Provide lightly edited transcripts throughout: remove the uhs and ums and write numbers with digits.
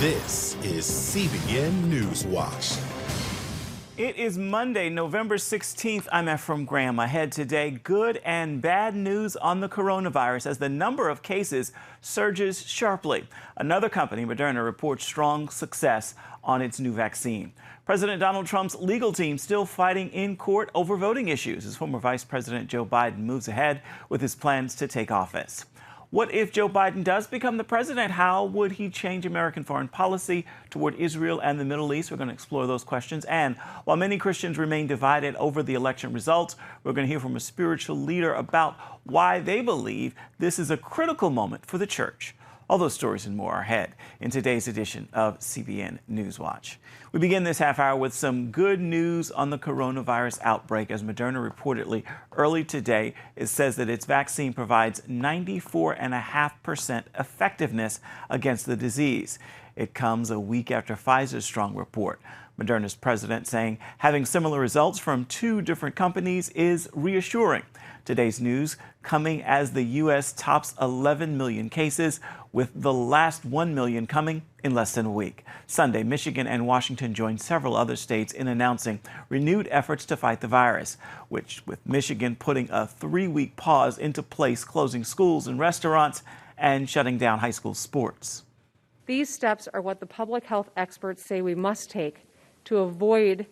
This is CBN NewsWatch. It is Monday, November 16th. I'm Ephraim Graham. Ahead today, good and bad news on the coronavirus as the number of cases surges sharply. Another company, Moderna, reports strong success on its new vaccine. President Donald Trump's legal team still fighting in court over voting issues as former Vice President Joe Biden moves ahead with his plans to take office. What if Joe Biden does become the president? How would he change American foreign policy toward Israel and the Middle East? We're going to explore those questions. And while many Christians remain divided over the election results, we're going to hear from a spiritual leader about why they believe this is a critical moment for the church. All those stories and more are ahead in today's edition of CBN NewsWatch. We begin this half hour with some good news on the coronavirus outbreak. As Moderna reportedly early today, it says that its vaccine provides 94.5% effectiveness against the disease. It comes a week after Pfizer's strong report. Moderna's president saying having similar results from two different companies is reassuring. Today's news coming as the U.S. tops 11 million cases, with the last 1 million coming in less than a week. Sunday, Michigan and Washington joined several other states in announcing renewed efforts to fight the virus, which with Michigan putting a 3-week pause into place, closing schools and restaurants and shutting down high school sports. These steps are what the public health experts say we must take to avoid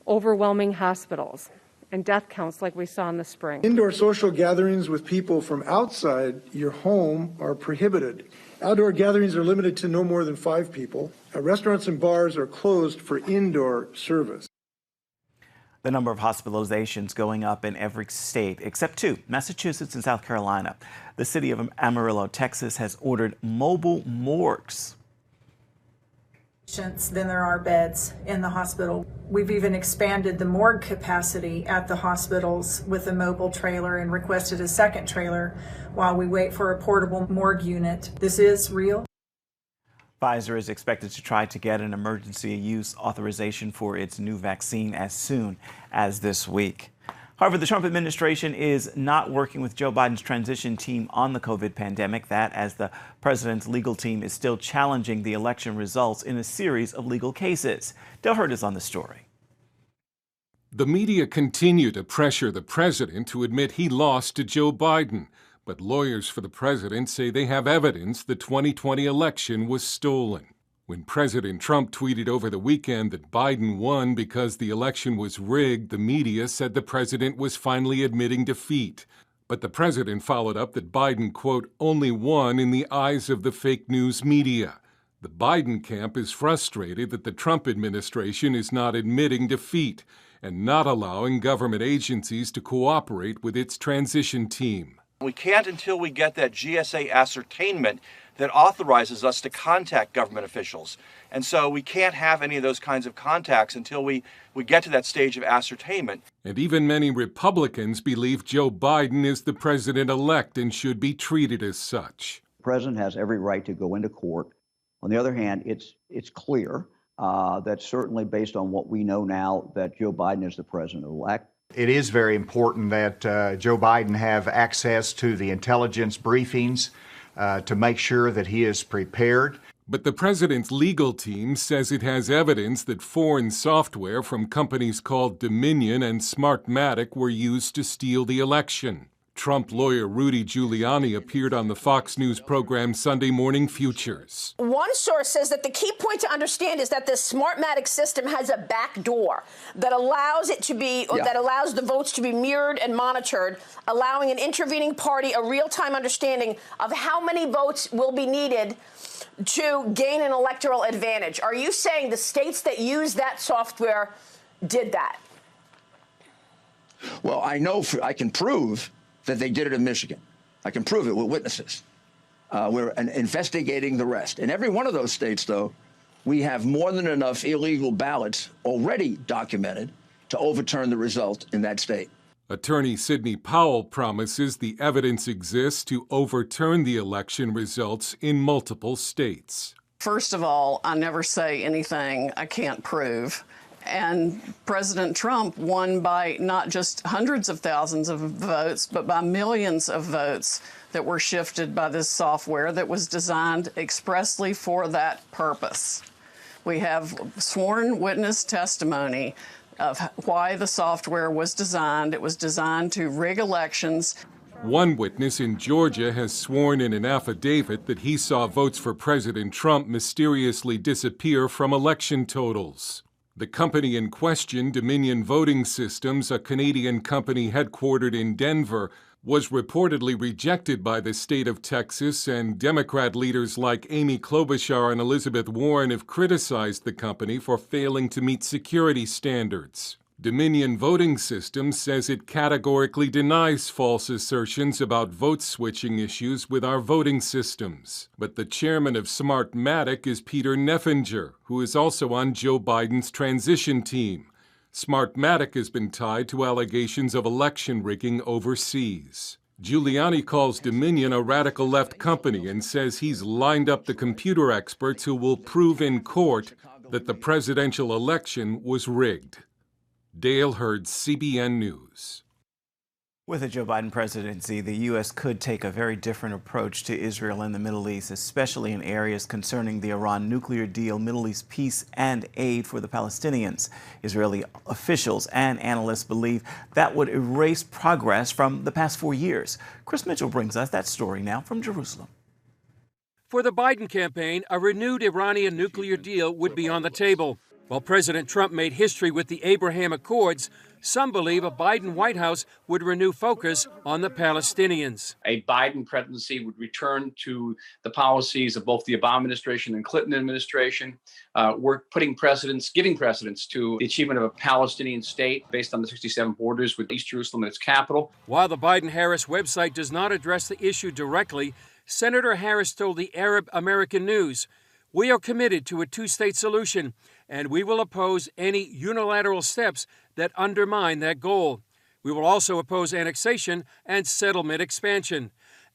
overwhelming hospitals and death counts like we saw in the spring. Indoor social gatherings with people from outside your home are prohibited. Outdoor gatherings are limited to no more than 5 people. Restaurants and bars are closed for indoor service. The number of hospitalizations going up in every state except 2, Massachusetts and South Carolina. The city of Amarillo, Texas, has ordered mobile morgues. Than there are beds in the hospital. We've even expanded the morgue capacity at the hospitals with a mobile trailer and requested a second trailer while we wait for a portable morgue unit. This is real. Pfizer is expected to try to get an emergency use authorization for its new vaccine as soon as this week. However, the Trump administration is not working with Joe Biden's transition team on the COVID pandemic. That as the president's legal team is still challenging the election results in a series of legal cases. Del Hurt is on the story. The media continue to pressure the president to admit he lost to Joe Biden. But lawyers for the president say they have evidence the 2020 election was stolen. When President Trump tweeted over the weekend that Biden won because the election was rigged, the media said the president was finally admitting defeat. But the president followed up that Biden, quote, only won in the eyes of the fake news media. The Biden camp is frustrated that the Trump administration is not admitting defeat and not allowing government agencies to cooperate with its transition team. We can't until we get that GSA ascertainment that authorizes us to contact government officials. And so we can't have any of those kinds of contacts until we get to that stage of ascertainment. And even many Republicans believe Joe Biden is the president-elect and should be treated as such. The president has every right to go into court. On the other hand, it's clear that certainly based on what we know now that Joe Biden is the president-elect. It is very important that Joe Biden have access to the intelligence briefings to make sure that he is prepared. But the president's legal team says it has evidence that foreign software from companies called Dominion and Smartmatic were used to steal the election. Trump lawyer Rudy Giuliani appeared on the Fox News program Sunday Morning Futures. One source says that the key point to understand is that this Smartmatic system has a back door that allows it to be, that allows the votes to be mirrored and monitored, allowing an intervening party a real-time understanding of how many votes will be needed to gain an electoral advantage. Are you saying the states that use that software did that? Well, I can prove that they did it in Michigan. I can prove it with witnesses. We're investigating the rest. In every one of those states, though, we have more than enough illegal ballots already documented to overturn the result in that state. Attorney Sidney Powell promises the evidence exists to overturn the election results in multiple states. First of all, I never say anything I can't prove. And President Trump won by not just hundreds of thousands of votes, but by millions of votes that were shifted by this software that was designed expressly for that purpose. We have sworn witness testimony of why the software was designed. It was designed to rig elections. One witness in Georgia has sworn in an affidavit that he saw votes for President Trump mysteriously disappear from election totals. The company in question, Dominion Voting Systems, a Canadian company headquartered in Denver, was reportedly rejected by the state of Texas, and Democrat leaders like Amy Klobuchar and Elizabeth Warren have criticized the company for failing to meet security standards. Dominion Voting Systems says it categorically denies false assertions about vote-switching issues with our voting systems. But the chairman of Smartmatic is Peter Neffinger, who is also on Joe Biden's transition team. Smartmatic has been tied to allegations of election rigging overseas. Giuliani calls Dominion a radical left company and says he's lined up the computer experts who will prove in court that the presidential election was rigged. Dale Hurd, CBN News. With the Joe Biden presidency, the U.S. could take a very different approach to Israel and the Middle East, especially in areas concerning the Iran nuclear deal, Middle East peace, and aid for the Palestinians. Israeli officials and analysts believe that would erase progress from the past 4 years. Chris Mitchell brings us that story now from Jerusalem. For the Biden campaign, a renewed Iranian nuclear deal would be on the table. While President Trump made history with the Abraham Accords, some believe a Biden White House would renew focus on the Palestinians. A Biden presidency would return to the policies of both the Obama administration and Clinton administration. We're giving precedence to the achievement of a Palestinian state based on the 67 borders with East Jerusalem as its capital. While the Biden-Harris website does not address the issue directly, Senator Harris told the Arab American News, "We are committed to a two-state solution, and we will oppose any unilateral steps that undermine that goal. We will also oppose annexation and settlement expansion.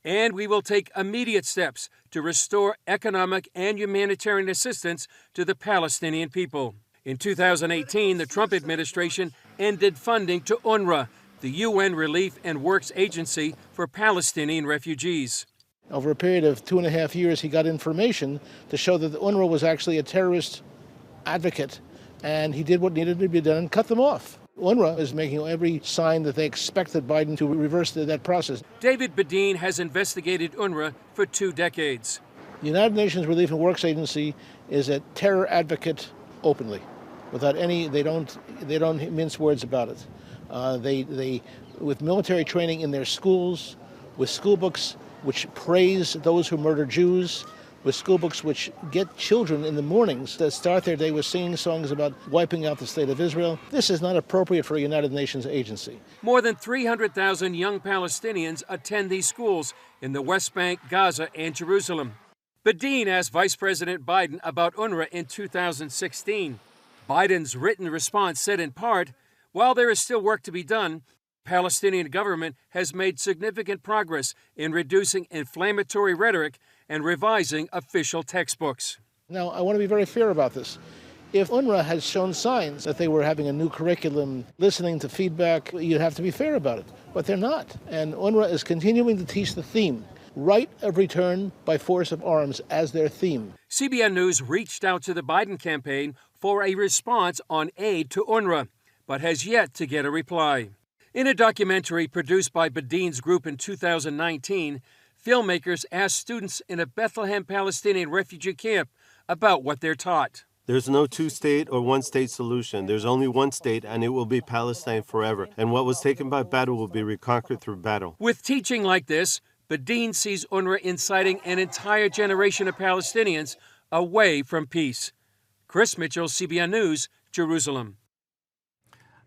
And we will take immediate steps to restore economic and humanitarian assistance to the Palestinian people." In 2018, the Trump administration ended funding to UNRWA, the UN Relief and Works Agency for Palestinian refugees. Over a period of 2.5 years, he got information to show that the UNRWA was actually a terrorist advocate, and he did what needed to be done and cut them off. UNRWA is making every sign that they expected Biden to reverse that process. David Badin has investigated UNRWA for 2 decades. The United Nations Relief and Works Agency is a terror advocate openly, without any. They don't mince words about it. They with military training in their schools, with school books which praise those who murder Jews, with school books which get children in the mornings to start their day with singing songs about wiping out the state of Israel. This is not appropriate for a United Nations agency. More than 300,000 young Palestinians attend these schools in the West Bank, Gaza, and Jerusalem. Badin asked Vice President Biden about UNRWA in 2016. Biden's written response said in part, "While there is still work to be done, Palestinian government has made significant progress in reducing inflammatory rhetoric and revising official textbooks." Now, I want to be very fair about this. If UNRWA has shown signs that they were having a new curriculum, listening to feedback, you'd have to be fair about it. But they're not. And UNRWA is continuing to teach the theme, right of return by force of arms, as their theme. CBN News reached out to the Biden campaign for a response on aid to UNRWA, but has yet to get a reply. In a documentary produced by Badin's group in 2019, filmmakers asked students in a Bethlehem Palestinian refugee camp about what they're taught. There's no two-state or one-state solution. There's only one state, and it will be Palestine forever. And what was taken by battle will be reconquered through battle. With teaching like this, Badin sees UNRWA inciting an entire generation of Palestinians away from peace. Chris Mitchell, CBN News, Jerusalem.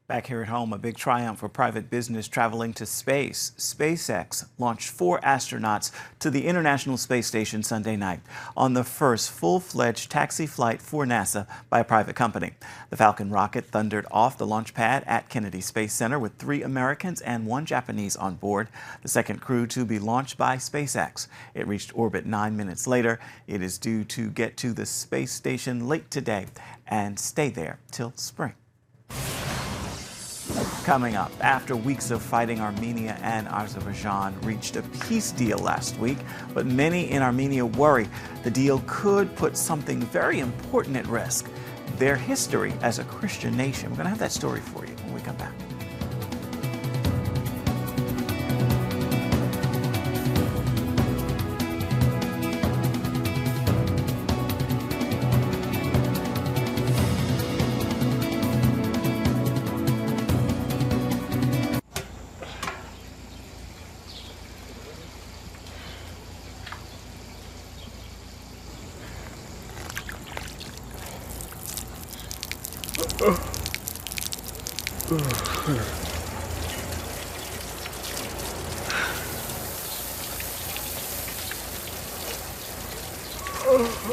Back here at home, a big triumph for private business traveling to space. SpaceX launched 4 astronauts to the International Space Station Sunday night on the first full-fledged taxi flight for NASA by a private company. The Falcon rocket thundered off the launch pad at Kennedy Space Center with 3 Americans and 1 Japanese on board, the second crew to be launched by SpaceX. It reached orbit 9 minutes later. It is due to get to the space station late today and stay there till spring. Coming up, after weeks of fighting, Armenia and Azerbaijan reached a peace deal last week, but many in Armenia worry the deal could put something very important at risk: their history as a Christian nation. We're going to have that story for you when we come back.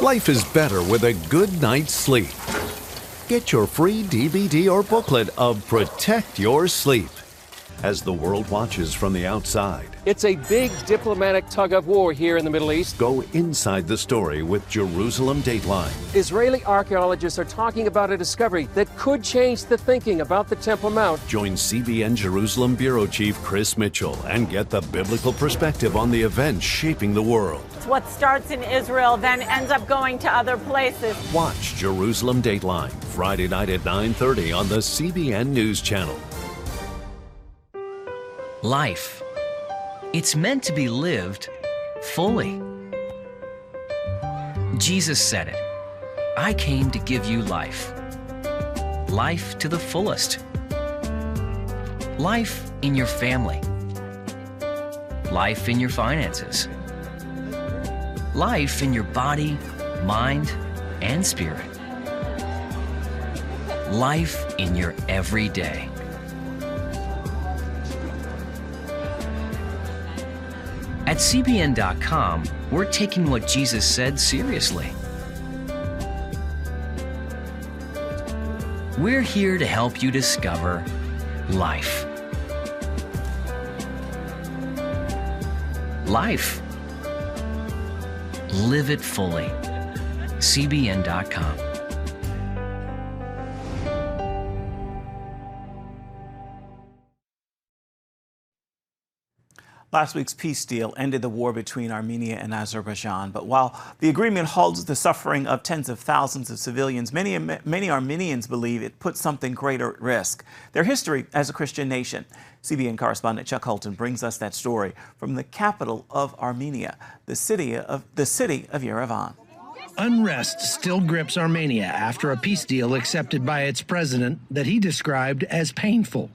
Life is better with a good night's sleep. Get your free DVD or booklet of Protect Your Sleep as the world watches from the outside. It's a big diplomatic tug-of-war here in the Middle East. Go inside the story with Jerusalem Dateline. Israeli archaeologists are talking about a discovery that could change the thinking about the Temple Mount. Join CBN Jerusalem Bureau Chief Chris Mitchell and get the biblical perspective on the events shaping the world. What starts in Israel then ends up going to other places. Watch Jerusalem Dateline Friday night at 9:30 on the CBN News Channel. Life. It's meant to be lived fully. Jesus said it. I came to give you life. Life to the fullest. Life in your family. Life in your finances. Life in your body, mind, and spirit. Life in your everyday. At CBN.com, we're taking what Jesus said seriously. We're here to help you discover life. Life. Live it fully. CBN.com. Last week's peace deal ended the war between Armenia and Azerbaijan. But while the agreement halts the suffering of tens of thousands of civilians, many Armenians believe it puts something greater at risk: their history as a Christian nation. CBN correspondent Chuck Holton brings us that story from the capital of Armenia, the city of Yerevan. Unrest still grips Armenia after a peace deal accepted by its president that he described as painful.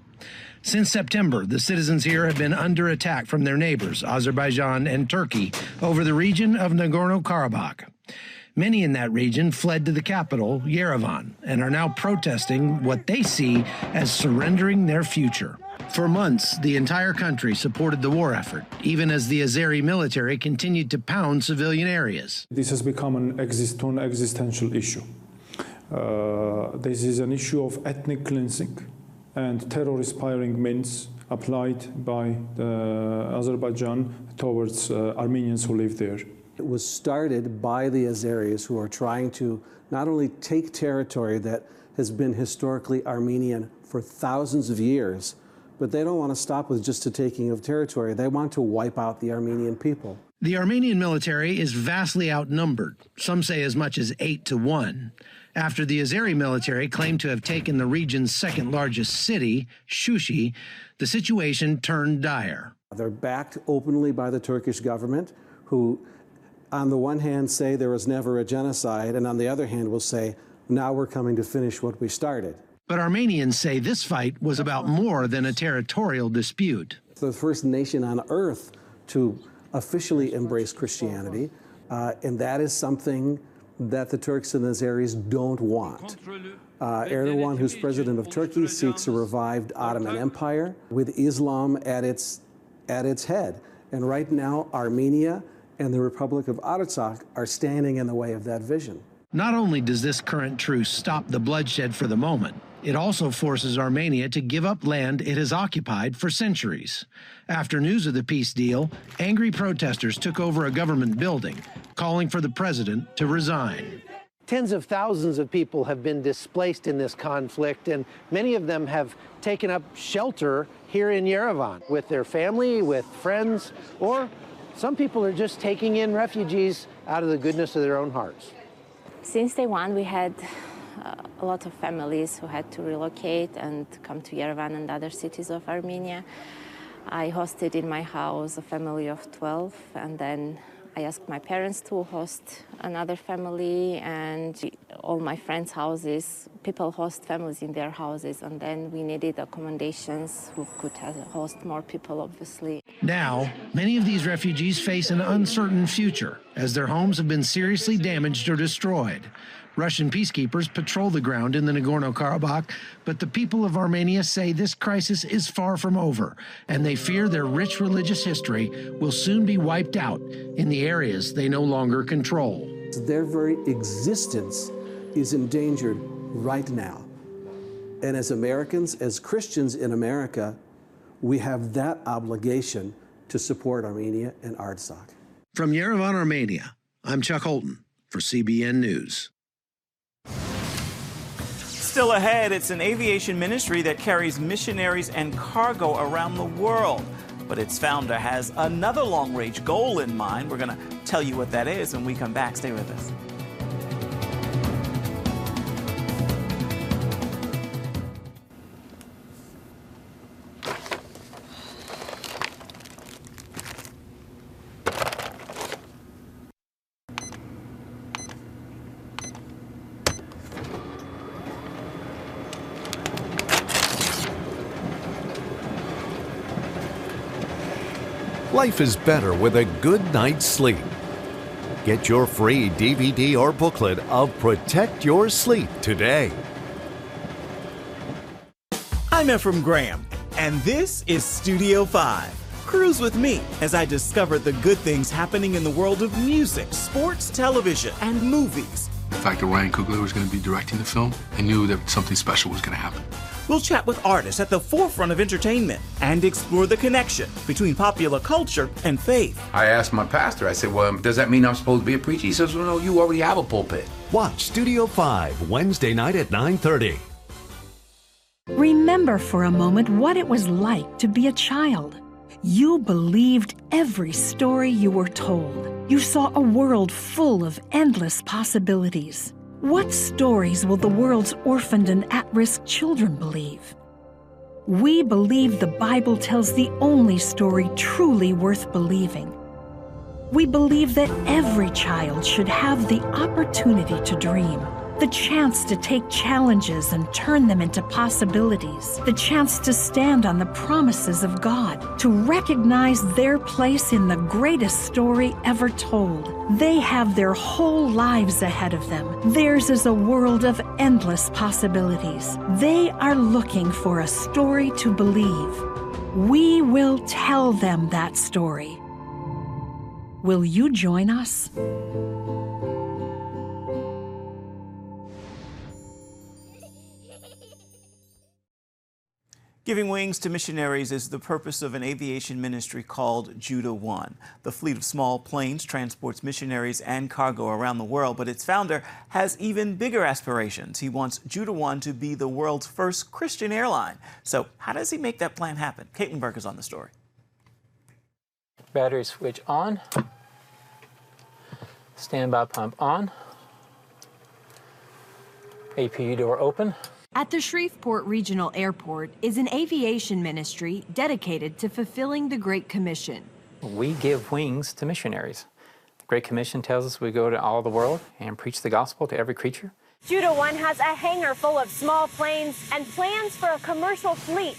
Since September, the citizens here have been under attack from their neighbors, Azerbaijan and Turkey, over the region of Nagorno-Karabakh. Many in that region fled to the capital, Yerevan, and are now protesting what they see as surrendering their future. For months, the entire country supported the war effort, even as the Azeri military continued to pound civilian areas. This has become an existential issue. This is an issue of ethnic cleansing and terror-inspiring means applied by Azerbaijan towards Armenians who live there. It was started by the Azeris, who are trying to not only take territory that has been historically Armenian for thousands of years, but they don't want to stop with just the taking of territory. They want to wipe out the Armenian people. The Armenian military is vastly outnumbered, some say as much as 8-1. After the Azeri military claimed to have taken the region's second largest city, Shushi, the situation turned dire. They're backed openly by the Turkish government, who on the one hand say there was never a genocide, and on the other hand will say, now we're coming to finish what we started. But Armenians say this fight was about more than a territorial dispute. The first nation on earth to officially embrace Christianity, and that is something that the Turks and the Azeris don't want. Erdogan, who's president of Turkey, seeks a revived Ottoman Empire with Islam at its head. And right now, Armenia and the Republic of Artsakh are standing in the way of that vision. Not only does this current truce stop the bloodshed for the moment, it also forces Armenia to give up land it has occupied for centuries. After news of the peace deal, angry protesters took over a government building, calling for the president to resign. Tens of thousands of people have been displaced in this conflict, and many of them have taken up shelter here in Yerevan with their family, with friends, or some people are just taking in refugees out of the goodness of their own hearts. Since day one, we had a lot of families who had to relocate and come to Yerevan and other cities of Armenia. I hosted in my house a family of 12, and then I asked my parents to host another family, and all my friends' houses, people host families in their houses, and then we needed accommodations who could host more people, obviously. Now, many of these refugees face an uncertain future as their homes have been seriously damaged or destroyed. Russian peacekeepers patrol the ground in the Nagorno-Karabakh, but the people of Armenia say this crisis is far from over, and they fear their rich religious history will soon be wiped out in the areas they no longer control. Their very existence is endangered right now. And as Americans, as Christians in America, we have that obligation to support Armenia and Artsakh. From Yerevan, Armenia, I'm Chuck Holton for CBN News. Still ahead, it's an aviation ministry that carries missionaries and cargo around the world. But its founder has another long-range goal in mind. We're going to tell you what that is when we come back. Stay with us. Life is better with a good night's sleep. Get your free DVD or booklet of Protect Your Sleep today. I'm Ephraim Graham, and this is Studio 5. Cruise with me as I discover the good things happening in the world of music, sports, television, and movies. The fact that Ryan Coogler was going to be directing the film, I knew that something special was going to happen. We'll chat with artists at the forefront of entertainment and explore the connection between popular culture and faith. I asked my pastor, I said, well, does that mean I'm supposed to be a preacher? He says, well, no, you already have a pulpit. Watch Studio 5 Wednesday night at 9:30. Remember for a moment what it was like to be a child. You believed every story you were told. You saw a world full of endless possibilities. What stories will the world's orphaned and at-risk children believe? We believe the Bible tells the only story truly worth believing. We believe that every child should have the opportunity to dream, the chance to take challenges and turn them into possibilities, the chance to stand on the promises of God, to recognize their place in the greatest story ever told. They have their whole lives ahead of them. Theirs is a world of endless possibilities. They are looking for a story to believe. We will tell them that story. Will you join us? Giving wings to missionaries is the purpose of an aviation ministry called Judah One. The fleet of small planes transports missionaries and cargo around the world, but its founder has even bigger aspirations. He wants Judah One to be the world's first Christian airline. So how does he make that plan happen? Caitlin Burke is on the story. Battery switch on. Standby pump on. APU door open. At the Shreveport Regional Airport is an aviation ministry dedicated to fulfilling the Great Commission. We give wings to missionaries. The Great Commission tells us we go to all the world and preach the gospel to every creature. Judah One has a hangar full of small planes and plans for a commercial fleet,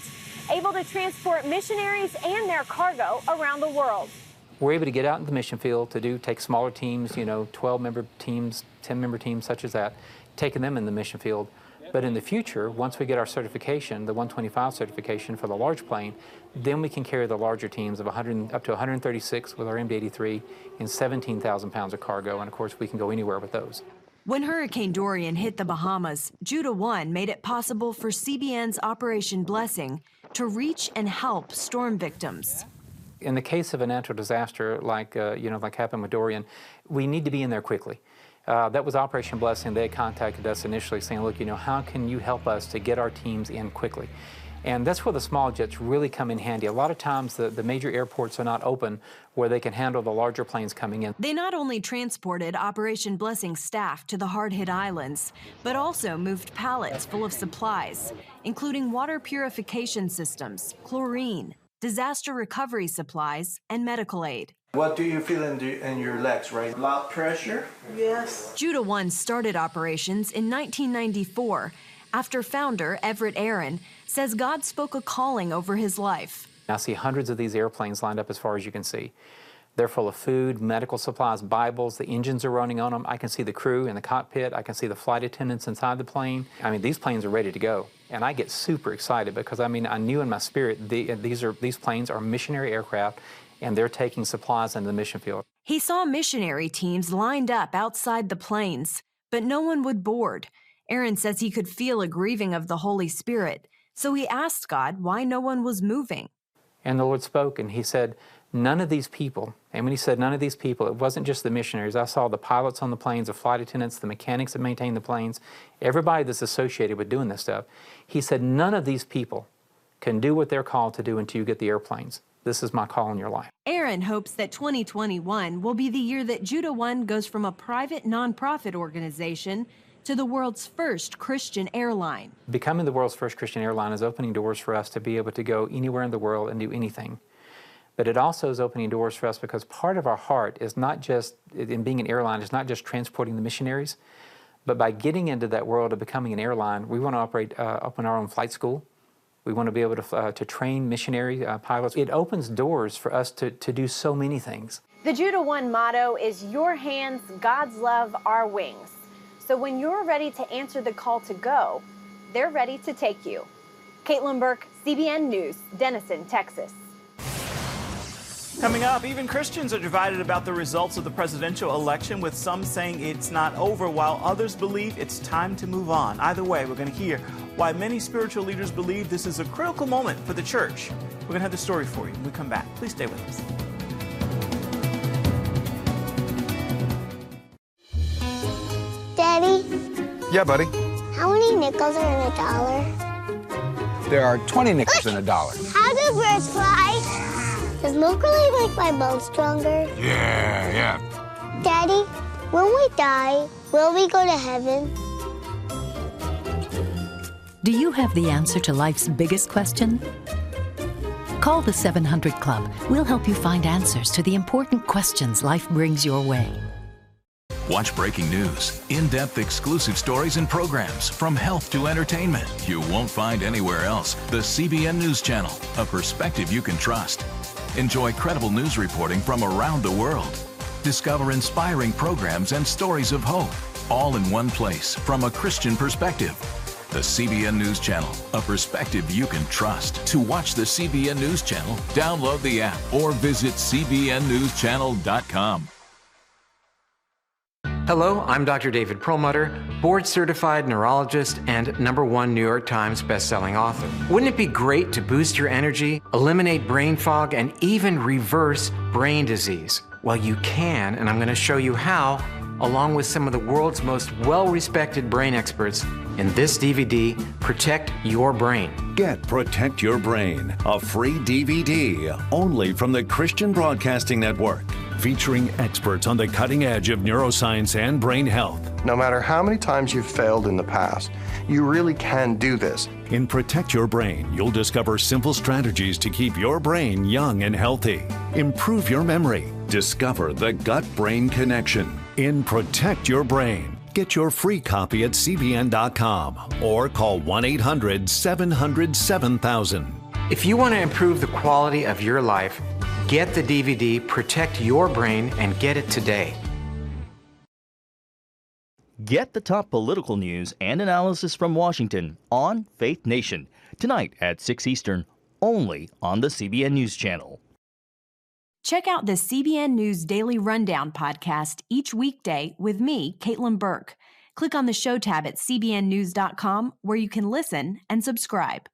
able to transport missionaries and their cargo around the world. We're able to get out in the mission field to take smaller teams, 12-member teams, 10-member teams such as that, taking them in the mission field. But in the future, once we get our certification, the 125 certification for the large plane, then we can carry the larger teams of up to 136 with our MD-83 and 17,000 pounds of cargo. And of course, we can go anywhere with those. When Hurricane Dorian hit the Bahamas, Judah One made it possible for CBN's Operation Blessing to reach and help storm victims. In the case of a natural disaster like happened with Dorian, we need to be in there quickly. That was Operation Blessing. They contacted us initially saying, look, how can you help us to get our teams in quickly? And that's where the small jets really come in handy. A lot of times the major airports are not open where they can handle the larger planes coming in. They not only transported Operation Blessing staff to the hard-hit islands, but also moved pallets full of supplies, including water purification systems, chlorine, disaster recovery supplies, and medical aid. What do you feel in your legs, right? Blood pressure? Yes. Judah 1 started operations in 1994 after founder Everett Aaron says God spoke a calling over his life. I see hundreds of these airplanes lined up as far as you can see. They're full of food, medical supplies, Bibles. The engines are running on them. I can see the crew in the cockpit. I can see the flight attendants inside the plane. I mean, these planes are ready to go. And I get super excited because, I knew in my spirit these planes are missionary aircraft, and they're taking supplies into the mission field. He saw missionary teams lined up outside the planes, but no one would board. Aaron says he could feel a grieving of the Holy Spirit, so he asked God why no one was moving. And the Lord spoke, and he said, none of these people, and when he said none of these people, it wasn't just the missionaries. I saw the pilots on the planes, the flight attendants, the mechanics that maintain the planes, everybody that's associated with doing this stuff. He said, none of these people can do what they're called to do until you get the airplanes. This is my call in your life. Aaron hopes that 2021 will be the year that Judah 1 goes from a private nonprofit organization to the world's first Christian airline. Becoming the world's first Christian airline is opening doors for us to be able to go anywhere in the world and do anything. But it also is opening doors for us because part of our heart is not just, in being an airline, is not just transporting the missionaries, but by getting into that world of becoming an airline, we want to open our own flight school. We want to be able to train missionary pilots. It opens doors for us to do so many things. The Judah 1 motto is your hands, God's love, our wings. So when you're ready to answer the call to go, they're ready to take you. Caitlin Burke, CBN News, Denison, Texas. Coming up, even Christians are divided about the results of the presidential election, with some saying it's not over, while others believe it's time to move on. Either way, we're going to hear why many spiritual leaders believe this is a critical moment for the church. We're going to have the story for you when we come back. Please stay with us. Daddy? Yeah, buddy. How many nickels are in a dollar? There are 20 nickels in a dollar. How do birds fly? Does milk really make my bones stronger? Yeah. Daddy, when we die, will we go to heaven? Do you have the answer to life's biggest question? Call the 700 Club. We'll help you find answers to the important questions life brings your way. Watch breaking news, in-depth exclusive stories and programs from health to entertainment you won't find anywhere else. The CBN News Channel, a perspective you can trust. Enjoy credible news reporting from around the world. Discover inspiring programs and stories of hope, all in one place from a Christian perspective. The CBN News Channel, a perspective you can trust. To watch the CBN News Channel, download the app or visit cbnnewschannel.com. Hello, I'm Dr. David Perlmutter, board-certified neurologist and #1 New York Times bestselling author. Wouldn't it be great to boost your energy, eliminate brain fog, and even reverse brain disease? Well, you can, and I'm going to show you how, along with some of the world's most well-respected brain experts in this DVD, Protect Your Brain. Get Protect Your Brain, a free DVD only from the Christian Broadcasting Network, featuring experts on the cutting edge of neuroscience and brain health. No matter how many times you've failed in the past, you really can do this. In Protect Your Brain, you'll discover simple strategies to keep your brain young and healthy. Improve your memory. Discover the gut-brain connection. In Protect Your Brain, get your free copy at cbn.com or call 1-800-700-7000. If you want to improve the quality of your life, get the DVD Protect Your Brain and get it today. Get the top political news and analysis from Washington on Faith Nation, tonight at 6 Eastern, only on the CBN News Channel. Check out the CBN News Daily Rundown podcast each weekday with me, Caitlin Burke. Click on the show tab at cbnnews.com where you can listen and subscribe.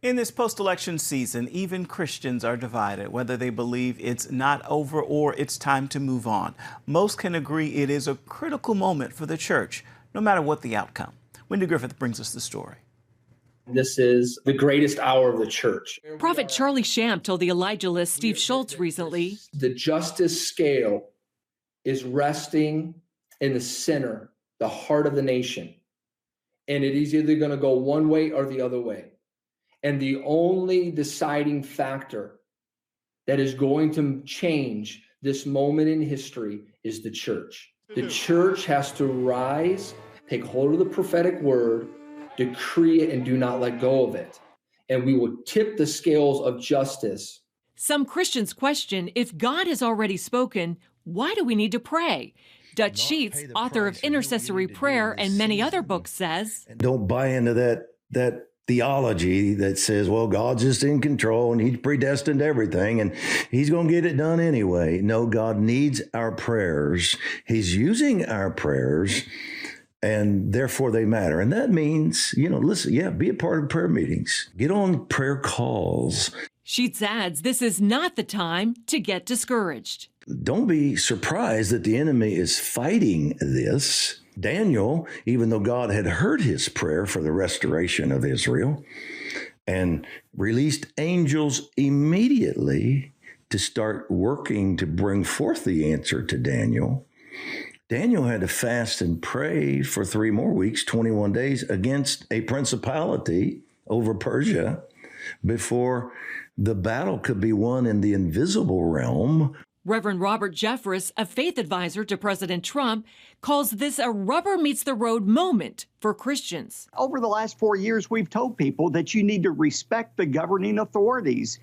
In this post-election season, even Christians are divided, whether they believe it's not over or it's time to move on. Most can agree it is a critical moment for the church, no matter what the outcome. Wendy Griffith brings us the story. This is the greatest hour of the church. Prophet Charlie Shamp told the Elijah-list Steve Schultz recently, the justice scale is resting in the center, the heart of the nation. And it is either going to go one way or the other way. And the only deciding factor that is going to change this moment in history is the church. The church has to rise, take hold of the prophetic word, decree it, and do not let go of it. And we will tip the scales of justice. Some Christians question, if God has already spoken, why do we need to pray? Dutch Sheets, author of Intercessory Prayer and many other books, says, don't buy into that theology that says, well, God's just in control and he's predestined everything and he's going to get it done anyway. No, God needs our prayers. He's using our prayers and therefore they matter. And that means, listen, be a part of prayer meetings. Get on prayer calls. Sheets adds, this is not the time to get discouraged. Don't be surprised that the enemy is fighting this. Daniel, even though God had heard his prayer for the restoration of Israel and released angels immediately to start working to bring forth the answer to Daniel, Daniel had to fast and pray for 3 more weeks, 21 days, against a principality over Persia before the battle could be won in the invisible realm. Reverend Robert Jeffress, a faith advisor to President Trump, calls this a rubber meets the road moment for Christians. Over the last 4 years, we've told people that you need to respect the governing authorities.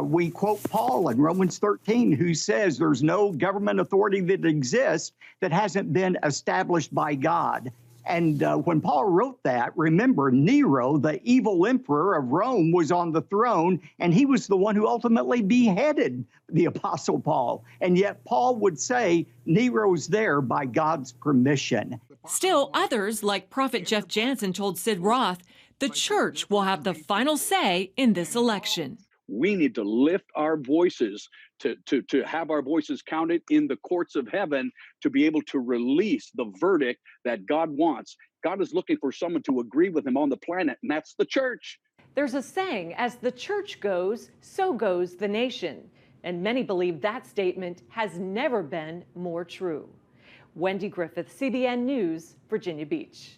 We quote Paul in Romans 13, who says there's no government authority that exists that hasn't been established by God. And when Paul wrote that, remember, Nero, the evil emperor of Rome, was on the throne, and he was the one who ultimately beheaded the Apostle Paul. And yet Paul would say Nero's there by God's permission. Still, others, like Prophet Jeff Jansen told Sid Roth, the church will have the final say in this election. We need to lift our voices, to have our voices counted in the courts of heaven, to be able to release the verdict that God wants. God is looking for someone to agree with him on the planet, and that's the church. There's a saying, as the church goes, so goes the nation. And many believe that statement has never been more true. Wendy Griffith, CBN News, Virginia Beach.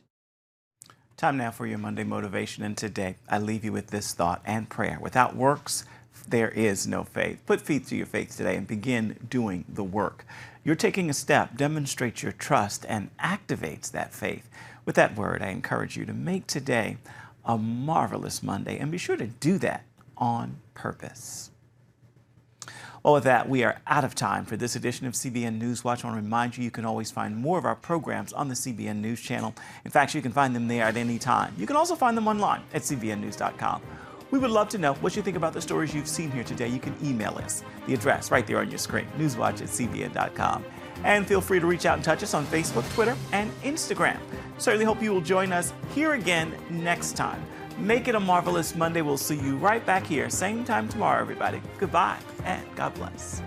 Time now for your Monday motivation, and today I leave you with this thought and prayer. Without works, there is no faith. Put feet to your faith today and begin doing the work. You're taking a step, demonstrates your trust, and activates that faith. With that word, I encourage you to make today a marvelous Monday, and be sure to do that on purpose. Well, with that, we are out of time for this edition of CBN NewsWatch. I want to remind you can always find more of our programs on the CBN News Channel. In fact, you can find them there at any time. You can also find them online at cbnnews.com. We would love to know what you think about the stories you've seen here today. You can email us. The address right there on your screen, newswatch@cbn.com. And feel free to reach out and touch us on Facebook, Twitter, and Instagram. Certainly hope you will join us here again next time. Make it a marvelous Monday. We'll see you right back here, same time tomorrow, everybody. Goodbye, and God bless.